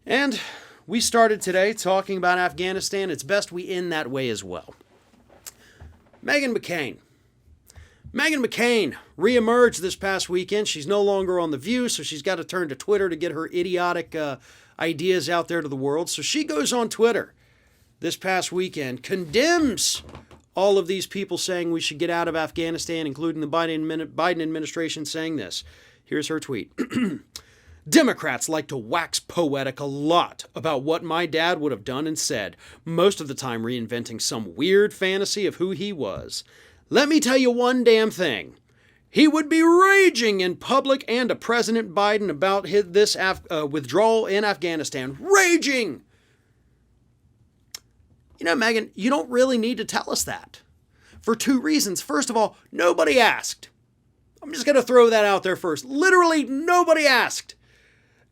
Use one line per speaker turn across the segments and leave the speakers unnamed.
And we started today talking about Afghanistan. It's best we end that way as well. Meghan McCain. Meghan McCain reemerged this past weekend. She's no longer on The View, so she's got to turn to Twitter to get her idiotic ideas out there to the world. So she goes on Twitter this past weekend, condemns all of these people saying we should get out of Afghanistan, including the Biden administration saying this. Here's her tweet. Democrats like to wax poetic a lot about what my dad would have done and said, most of the time reinventing some weird fantasy of who he was. Let me tell you one damn thing. He would be raging in public and to President Biden about this withdrawal in Afghanistan. Raging! You know, Meghan, you don't really need to tell us that. For two reasons. First of all, nobody asked. I'm just going to throw that out there first. Literally nobody asked.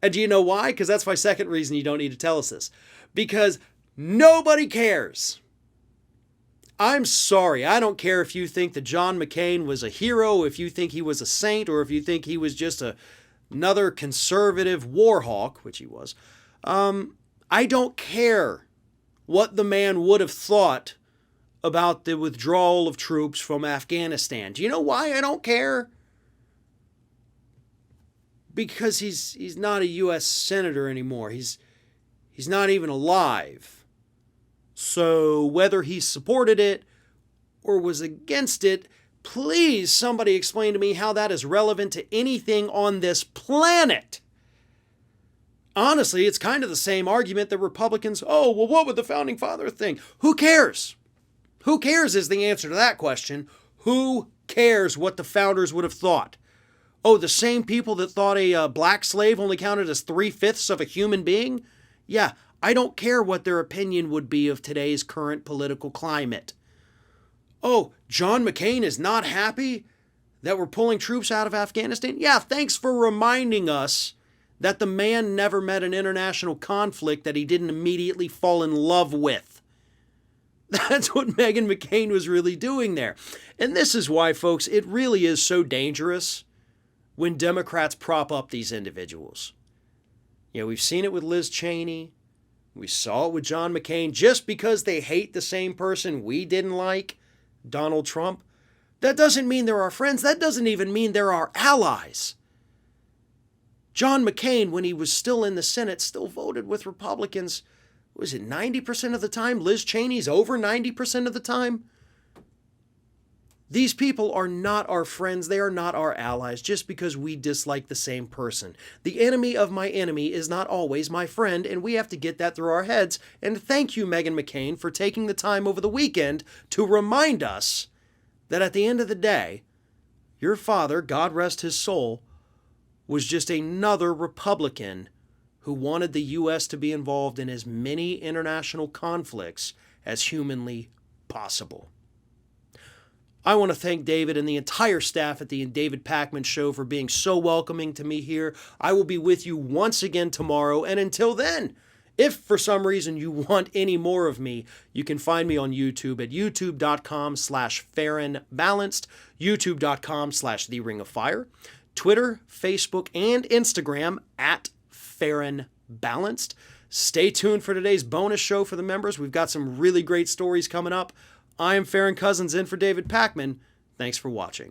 And do you know why? Because that's my second reason you don't need to tell us this. Because nobody cares. I'm sorry. I don't care if you think that John McCain was a hero, if you think he was a saint, or if you think he was just another conservative war hawk, which he was. I don't care what the man would have thought about the withdrawal of troops from Afghanistan. Do you know why I don't care? Because he's not a U.S. senator anymore. He's not even alive. So whether he supported it or was against it, please somebody explain to me how that is relevant to anything on this planet. Honestly, it's kind of the same argument that Republicans, what would the founding father think? Who cares? Who cares is the answer to that question. Who cares what the founders would have thought? The same people that thought a black slave only counted as 3/5 of a human being? Yeah, I don't care what their opinion would be of today's current political climate. John McCain is not happy that we're pulling troops out of Afghanistan? Yeah, thanks for reminding us that the man never met an international conflict that he didn't immediately fall in love with. That's what Meghan McCain was really doing there. And this is why, folks, it really is so dangerous when Democrats prop up these individuals. You know, we've seen it with Liz Cheney. We saw it with John McCain. Just because they hate the same person we didn't like, Donald Trump, that doesn't mean they're our friends. That doesn't even mean they're our allies. John McCain, when he was still in the Senate, still voted with Republicans. Was it 90% of the time? Liz Cheney's over 90% of the time. These people are not our friends. They are not our allies just because we dislike the same person. The enemy of my enemy is not always my friend, and we have to get that through our heads. And thank you, Meghan McCain, for taking the time over the weekend to remind us that at the end of the day, your father, God rest his soul, was just another Republican who wanted the U.S. to be involved in as many international conflicts as humanly possible. I want to thank David and the entire staff at the David Pakman Show for being so welcoming to me here. I will be with you once again tomorrow. And until then, if for some reason you want any more of me, you can find me on YouTube at youtube.com/Farron Balanced, youtube.com/The Ring of Fire, Twitter, Facebook, and Instagram at Farron Balanced. Stay tuned for today's bonus show for the members. We've got some really great stories coming up. I am Farron Cousins in for David Pakman. Thanks for watching.